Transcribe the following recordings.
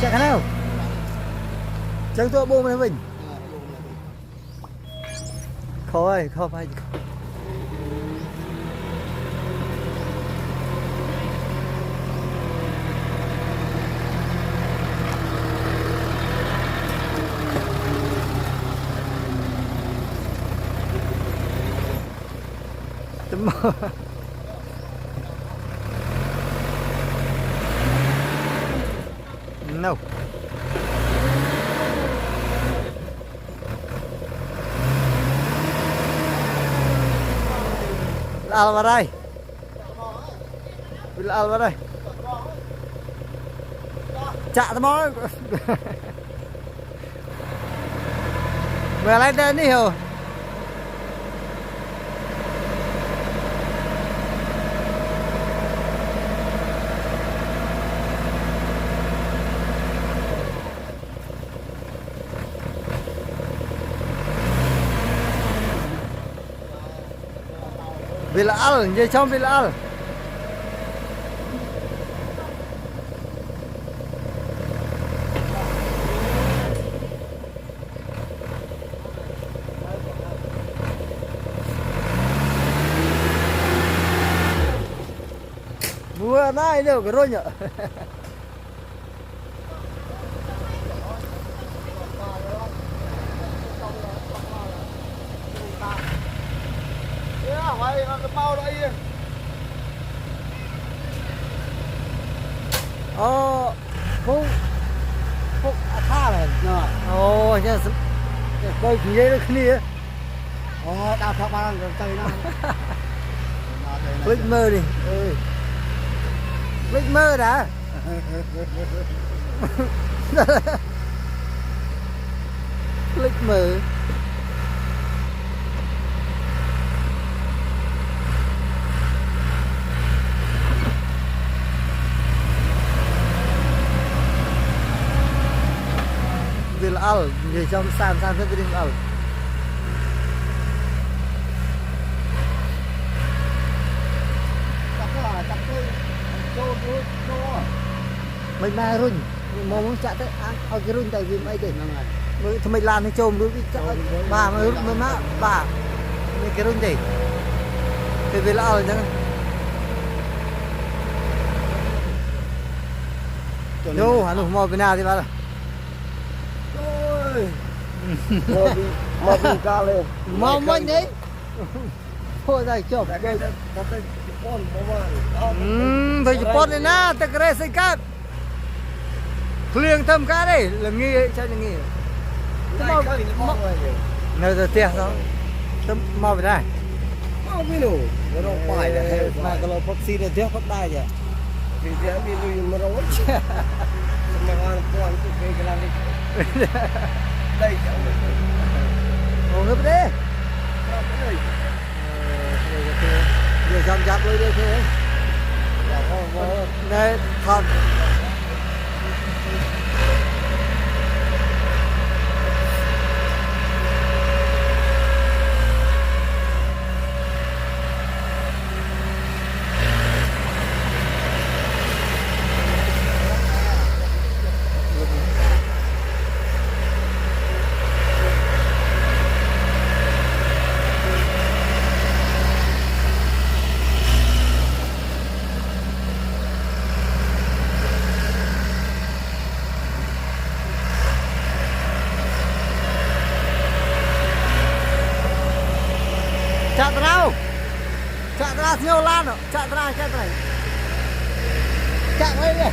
chạy cái nào chẳng tôi bông này mình khỏi không phải no al vào đây al vào đây chạ tao mó về lại tên đi hiểu Bilal, về trong Bilal. Mưa nay đâu cái rồi nhở. Phúc tha này ồ chứ coi gì đấy nó kia đào thọ ba lần tay nó click mơ đi click mơ đã click mơ Bilal về trong san với Bilal mình mai run mau muốn chặt đấy ao cái run tại vì mấy cái mới thằng mình làm thì trôm đối với bà mới má bà mấy cái run gì thì Bilal chẳng đâu hả nó mò bên nào thì bà mà bị ca lên mò mình đấy thôi đây chụp thôi chụp này na ta cái xây cát liền thâm cá đây là nghi chơi là nghi nơi giờ tiệt đó tâm mò về đây mau biết đủ nó đâu phải là mà kalau vaccine là tiệt phát đai vậy vì thế bị lùi mà đâu mà ăn quan tụ cái làm đi đây ồ ngấp đấy giờ chăm chăm với đây thôi đây thật chạ ra nhiều lan rồi chạ ra cái này chạ đây này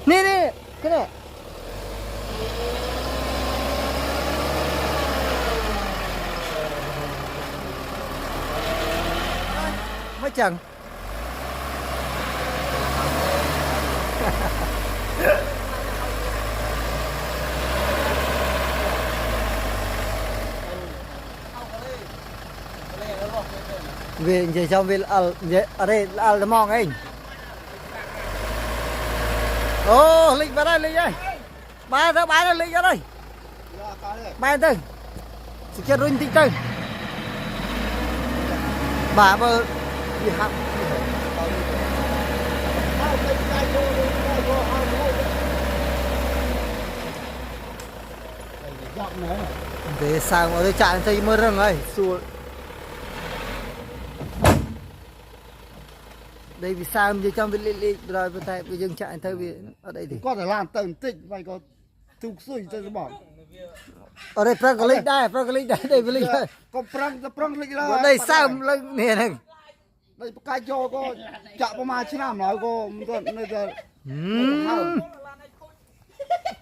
nè cái này mấy chừng về về trong về ở đây là mong anh ô lịch vào đây lịch ơi ba nó lịch ở đây ba tới sự kiện rung tích tới bà bơ đi học để sao ở đây chạy thấy mơ rừng ơi xua đây vì sao như trong cái rồi bên tay bây giờ chạy thấy vì ở đây thì có thể làm tầng tích vậy có thục xuôi cho nó bỏ ở đây prang lịch đây đây với lịch có prang lịch là đây sao lên nè này đây cái cho có chạm vào mà chứ nào nói có nơi giờ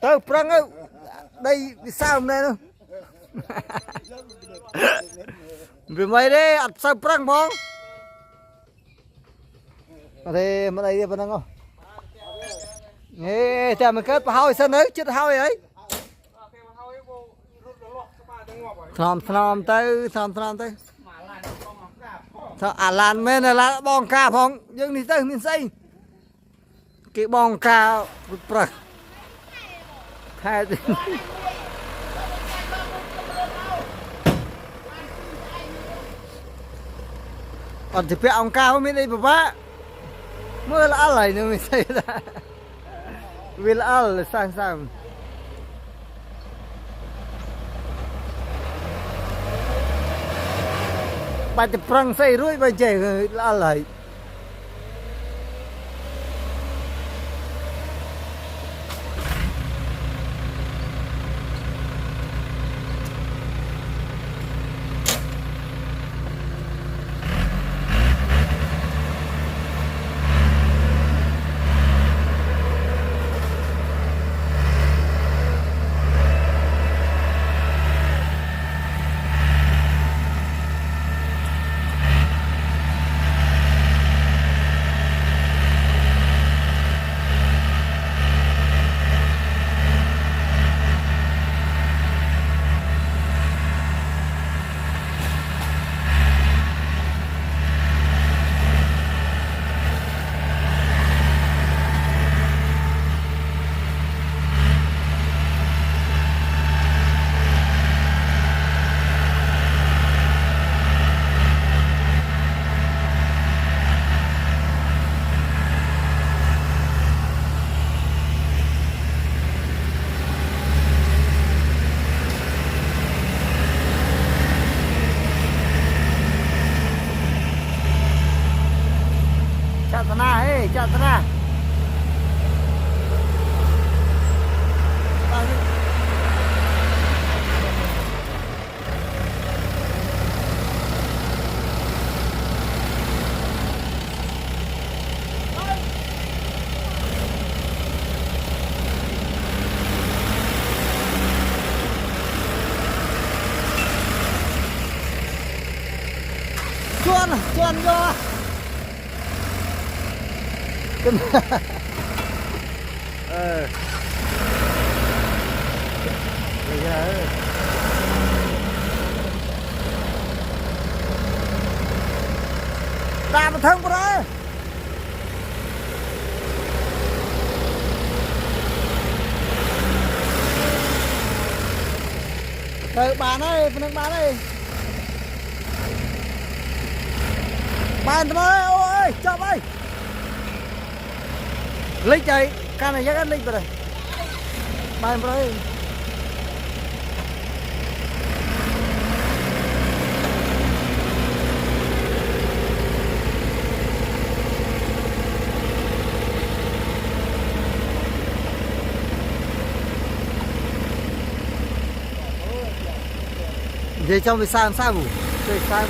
tao prang ơi đây vì sao này đâu vì mấy đấy ăn sao prang phong ở đây mà đây đi bên không nghe thì mình kết hao sân ấy chết hao ấy thầm tới thọ lan men là bong ca phong nhưng đi tới miền xây cái bong ca bật hai còn thì phải ông cao mới đây bà mưa là ăn lại nữa mình xây ra vì là ăn là sang bà chụp prang xây ruồi bà chạy là ăn lại chặt ra chuan vô bây giờ ta mà thân vào đó từ bàn ơi phần bàn ơi bàn ơi ôi chậm ơi lịch chạy can này chắc lịch rồi đây bàn rồi về trong về sao ngủ về sao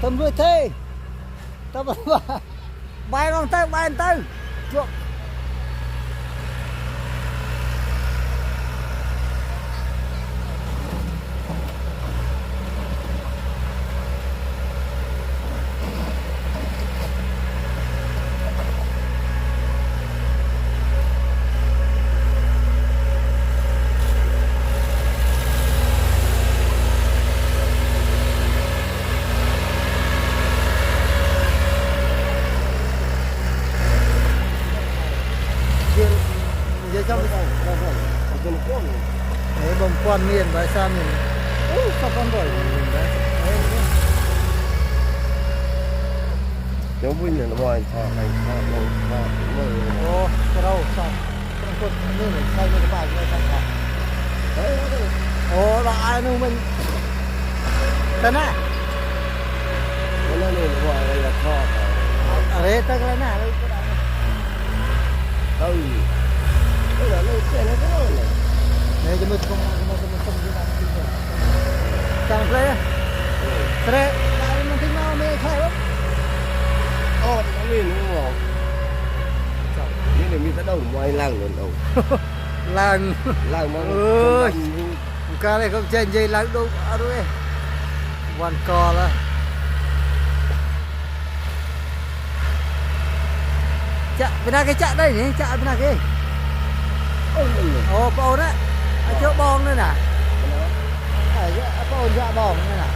Tâm vui thế. Tâm bay con tới bay tới. Chuột. Giờ trong đấy bông quan miền và xa mình sao con đổi mình đấy Nếu vui là ngoài thọ này thọ ô cái đâu sao con cột như này say như cái bài như thế nào ô là ai nu mình tên á nó này ngoài đây là thọ ở đây ta cái nào đây đâu đây là nơi xe nó cái này này cho mình không đi làm gì nữa chẳng thế thế tại mình thích nào mình khai lắm nó lên nó ngọt nhưng mà mình sẽ đâu ngoài làng luôn đâu làng mà ơi ca này không chơi gì làng đâu à đuôi hoàn cò là chạ bên đây cái chạ đây nhỉ chạ bên này cái ồ bò đấy ở chỗ bong đây nè ở chỗ bong dạ bong đây nè